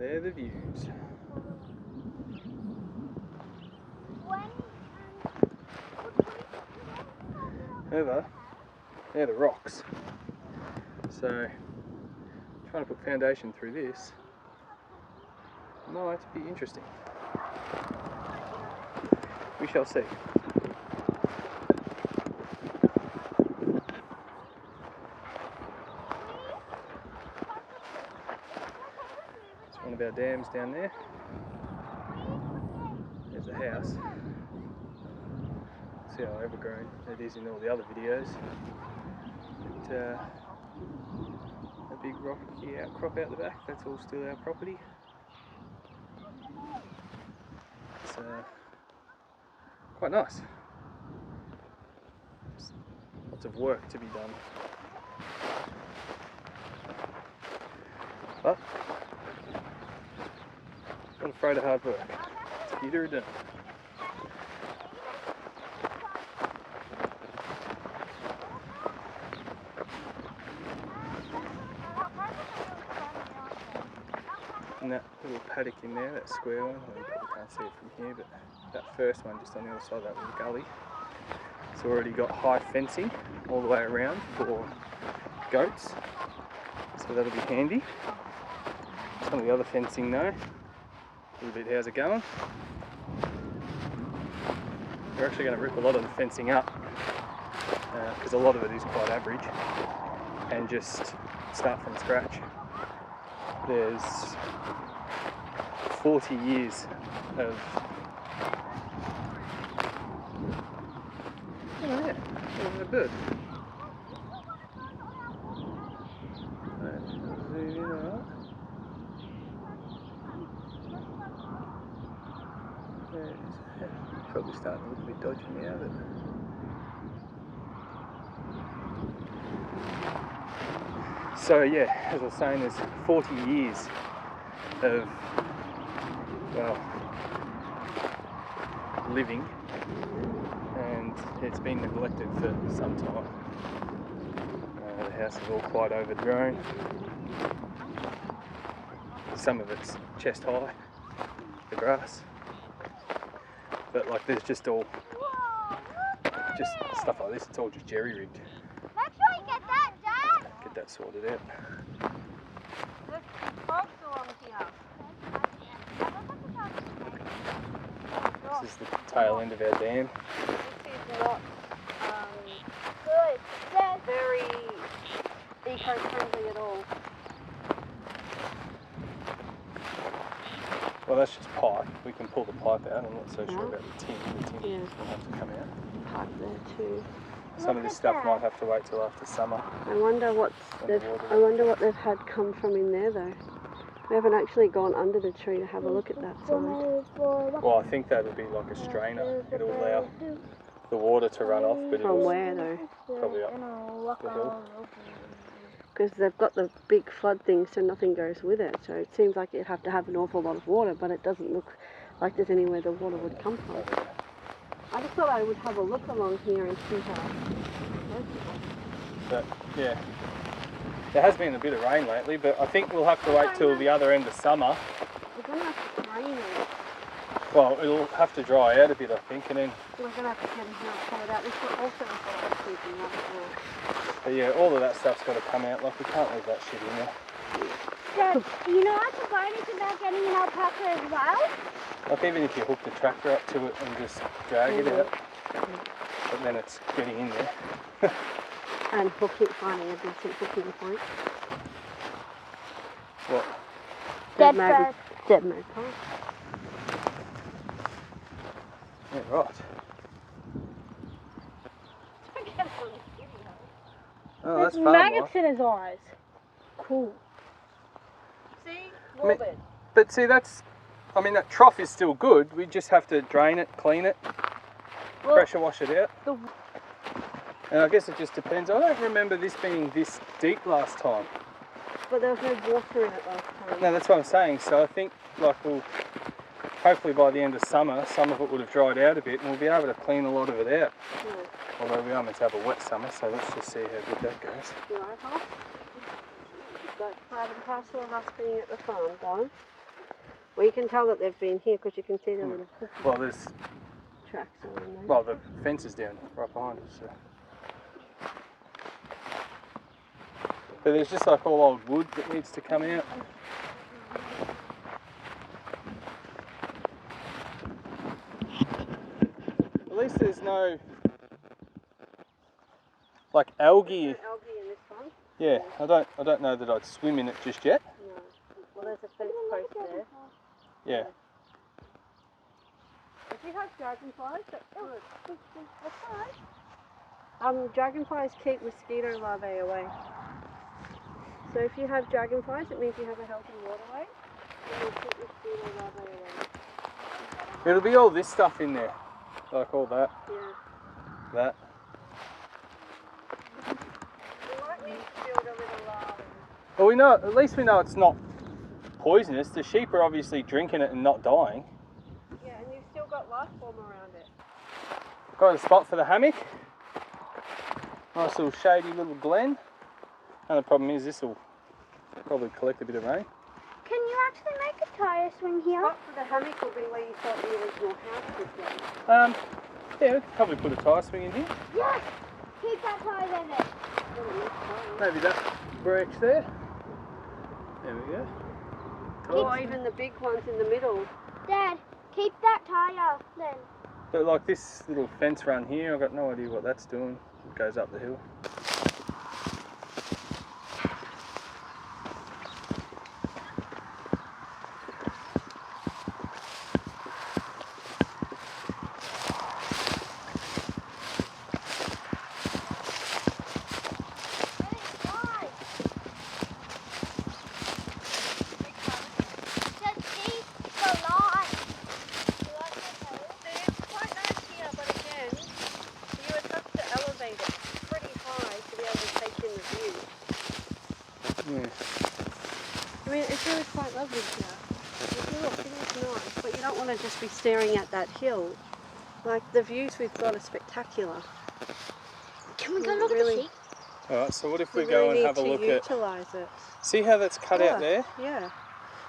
They're the views. Over, they're the rocks. So, trying to put foundation through this might be interesting. We shall see. It's one of our dams down there. There's a house. See how overgrown it is in all the other videos. But, a big rocky outcrop out the back, that's all still our property. It's quite nice. Lots of work to be done. But, not afraid of hard work. It's either done. And that little paddock in there, that square one, well, you probably can't see it from here, but that first one just on the other side of that little gully, it's already got high fencing all the way around for goats, so that'll be handy. Some of the other fencing though, a little bit, how's it going? We're actually going to rip a lot of the fencing up, because a lot of it is quite average, and just start from scratch. There's 40 years of... Oh yeah, there's a bird. Zoom in on that. There it is. Probably starting a little bit dodgy now, but... So yeah, as I was saying, there's 40 years of, well, living, and it's been neglected for some time. The house is all quite overgrown. Some of it's chest high, the grass, but like there's just all, just stuff like this, it's all just jerry-rigged. Make sure you get that, Dad! Get that sorted out. There's folks along here. This is the tail end of our dam. This is not good. Very eco-friendly at all. Well, that's just pipe. We can pull the pipe out. I'm not so sure about the tin. The tin Yeah. will have to come out. Pipe there too. Some of this stuff might have to wait till after summer. I wonder what they've had come from in there though. We haven't actually gone under the tree to have a look at that side. Well, I think that would be like a strainer. It'll allow the water to run off, but From where though? probably up the hill. Because they've got the big flood thing, so nothing goes with it. So it seems like you'd have to have an awful lot of water, but it doesn't look like there's anywhere the water would come from. I just thought I would have a look along here and see how. But yeah, there has been a bit of rain lately, but I think we'll have to wait till the other end of summer. We're going to have to drain it. Well, it'll have to dry out a bit, I think, and then... We're going to have to get it here and pull it out. This will also involve keeping that as well. But yeah, all of that stuff's got to come out. Like, we can't leave that shit in there. Dad, you know what's the bonus about getting an alpaca as well? Like, even if you hook the tractor up to it and just drag it out, but then it's getting in there. And finding a decent hooking point. What? Dead bird. Dead magpie. Yeah, right. Oh, that's fun. Maggots in his eyes. Cool. See? Morbid. But see, that's... I mean, that trough is still good. We just have to drain it, clean it, pressure wash it out. And I guess it just depends. I don't remember this being this deep last time. But there was no water in it last time. No, that's what I'm saying. So I think, like, we'll... Hopefully by the end of summer, some of it would have dried out a bit and we'll be able to clean a lot of it out. Yeah. Although we are meant to have a wet summer, so let's just see how good that goes. You like that? That's part and parcel of us being at the farm, Don. Well, you can tell that they've been here because you can see the little Well, there's tracks around there. well the fence is down right behind us. So. But there's just like all old wood that needs to come out. At least there's no like algae. There's no algae in this one. Yeah, I don't know that I'd swim in it just yet. No. Well, there's a fence post there. Yeah. If you have dragonflies, that's good. That's right. Dragonflies keep mosquito larvae away. So if you have dragonflies, it means you have a healthy waterway, and you'll keep mosquito larvae away. It'll be all this stuff in there, like all that. Yeah. That. We might need to build a little Well, we know. At least we know it's not poisonous. The sheep are obviously drinking it and not dying. yeah, and you've still got life form around it. Got a spot for the hammock. Nice little shady little glen. And the problem is this will probably collect a bit of rain. Can you actually make a tire swing here? Spot for the hammock will be where you thought the original house would be. Yeah, we could probably put a tyre swing in here. Yes! Keep that tire in it. Maybe that branch there. There we go. Or even the big ones in the middle. Dad, keep that tire then. But like this little fence run here, I've got no idea what that's doing. It goes up the hill. Yeah. I mean, it's really quite lovely here. If you look, it is nice, but you don't want to just be staring at that hill. Like, the views we've got are spectacular. Can we go look at the sheep? Alright, so what if we We go really and have a need look to at... utilise it. See how that's cut out there? Yeah.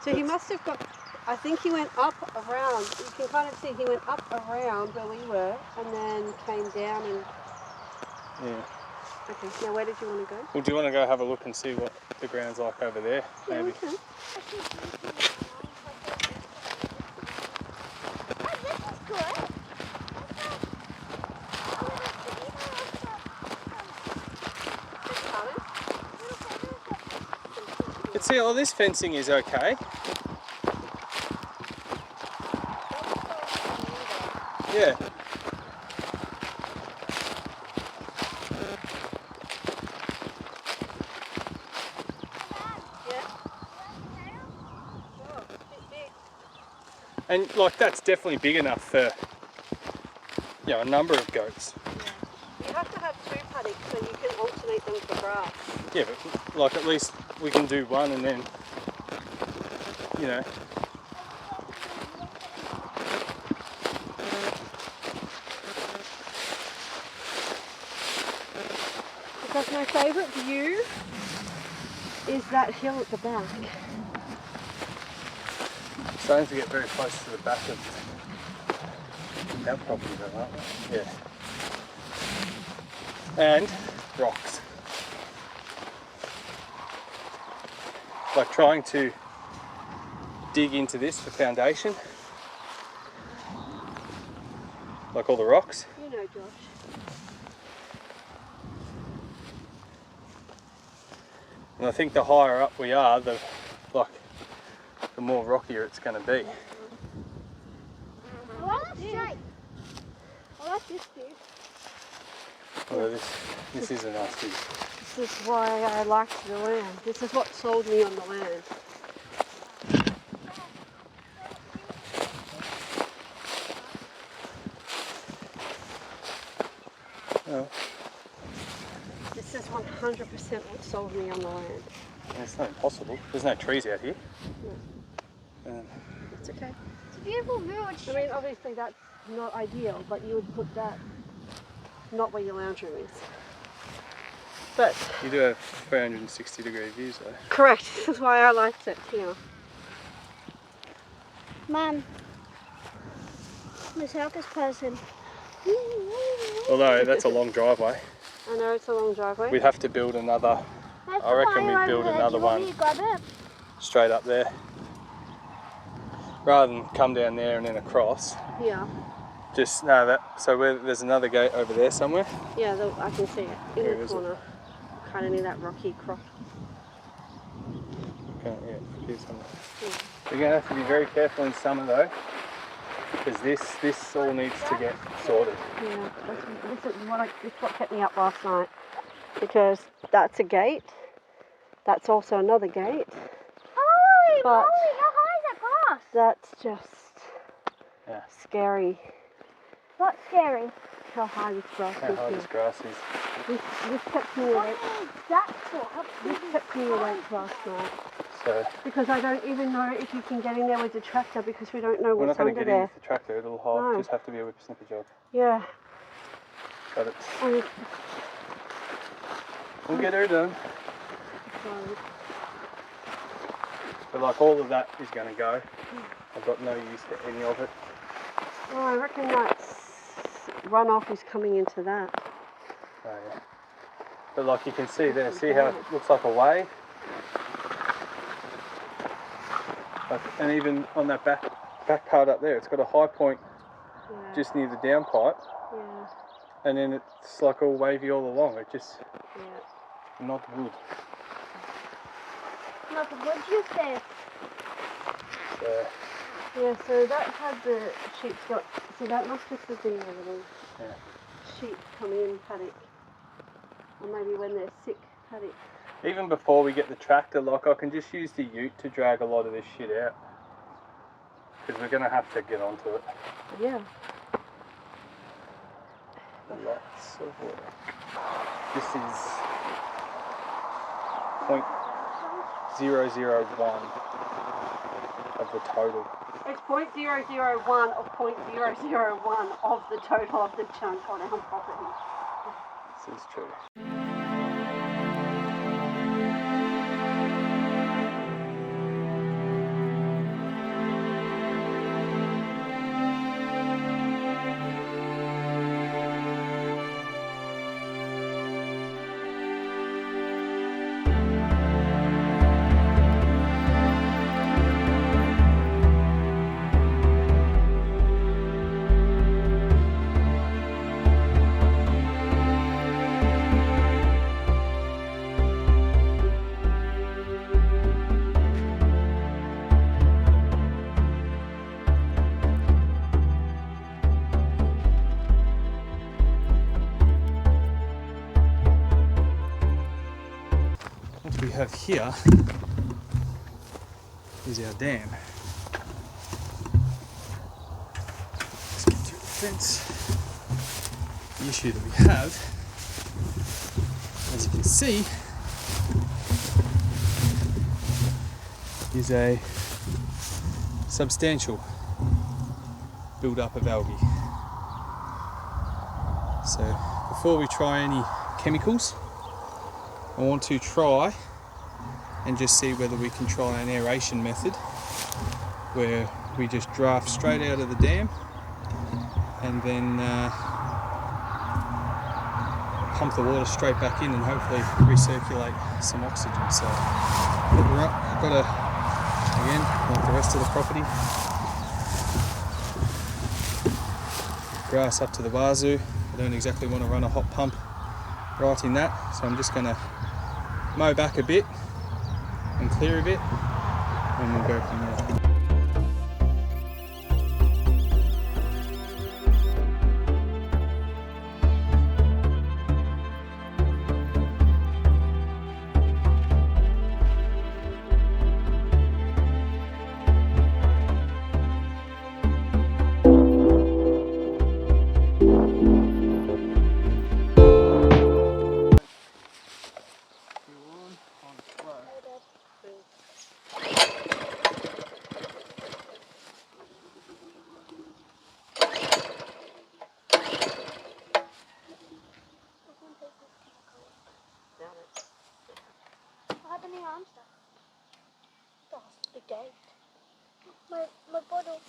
So he must have got... I think he went up around. You can kind of see he went up around where we were and then came down and... Yeah. Okay, now where did you want to go? Well, do you want to go have a look and see what the ground's like over there? Yeah, Maybe. we can. But see, all this fencing is okay. Yeah. And like that's definitely big enough for, you know, a number of goats. You have to have two paddocks so you can alternate them for grass. Yeah, but like at least we can do one and then, you know. Because my favourite view is that hill at the back. Starting to get very close to the back of our property though, aren't we? Yeah. And rocks. Like trying to dig into this for foundation. Like all the rocks. You know, Josh. And I think the higher up we are, the more rockier it's going to be. Well, that's straight. I like this view. Although this is a nice view. This is why I liked the land. This is what sold me on the land. Oh, This is 100% what sold me on the land. it's not impossible. There's no trees out here. It's okay. It's a beautiful view. It's I mean, obviously that's not ideal, but you would put that not where your lounge room is. But You do have 360-degree views though. correct. This is why I liked it. You know. Mum, the circus person. Although that's a long driveway. I know it's a long driveway. We'd have to build another. There's I reckon the fire we'd build over there. another Do you want one me to grab it? straight up there. Rather than come down there and then across. Yeah. Just no that. So there's another gate over there somewhere. Yeah, I can see it in Where the is corner. Kind of near that rocky crop. Okay, yeah, here's somewhere. Yeah. We're gonna have to be very careful in summer though, because this all needs to get sorted. Yeah, this is what kept me up last night, because that's a gate. That's also another gate. Holy But- moly, how high is that grass? That's just Yeah. scary. What's scary? How high this grass How high is. this grass is. This kept me What awake. is that for? How This big kept me is awake last night. So Because I don't even know if you can get in there with the tractor, because we don't know we're not what's going under to get in there. with the tractor. It'll hold, No. just have to be a whippersnipper job. Yeah. But it's And we'll get her done. so, But like all of that is going to go. I've got no use for any of it. well, I reckon that runoff is coming into that. Oh, yeah. But like you can see there, see how it looks like a wave? Like, and even on that back part up there, it's got a high point Yeah. just near the downpipe, Yeah. and then it's like all wavy all along. It just Yeah. not good. Look, what'd you say? So Yeah, so that had the sheep's got, so that must just have been a little yeah. sheep coming in paddock. Or maybe when they're sick paddock. Even before we get the tractor, like I can just use the ute to drag a lot of this shit out. Because we're going to have to get onto it. Yeah. Lots of work. This is 0.001 of the total. It's 0.001 of 0.001 of the total of the chunk on our property. This is true. What we have here is our dam. Let's get through the fence. The issue that we have, as you can see, is a substantial build-up of algae. So before we try any chemicals, I want to try and just see whether we can try an aeration method where we just draft straight out of the dam and then pump the water straight back in and hopefully recirculate some oxygen. So I've got again, like the rest of the property, grass up to the wazoo. I don't exactly want to run a hot pump right in that, so I'm just going to mow back a bit and clear a bit, and we'll go from there. What happened to your arm stuff? Oh, big day. My bottle.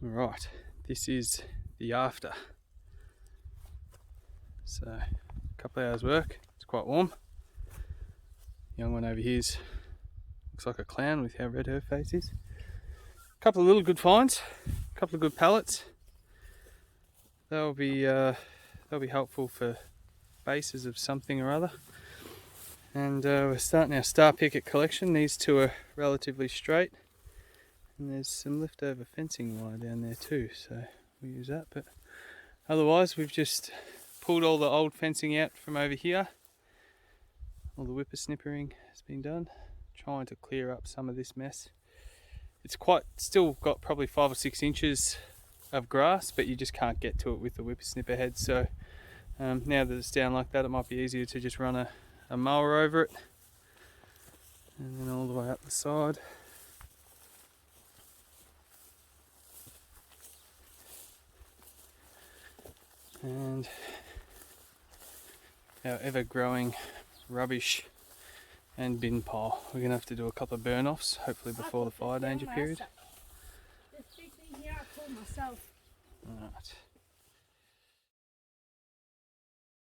Right, this is the after. So, a couple of hours work, it's quite warm. Young one over here's looks like a clown with how red her face is. A couple of little good finds, a couple of good pallets. They'll be helpful for bases of something or other. And we're starting our star picket collection. These two are relatively straight. And there's some leftover fencing wire down there too, so we'll use that. But otherwise, we've just pulled all the old fencing out from over here. All the whippersnippering has been done. Trying to clear up some of this mess. It's still got probably 5 or 6 inches of grass, but you just can't get to it with the whippersnipper head. So now that it's down like that, it might be easier to just run a mower over it. And then all the way up the side. And our ever-growing rubbish and bin pile. We're going to have to do a couple of burn-offs, hopefully before the fire danger period. This big thing here I pulled myself. Alright.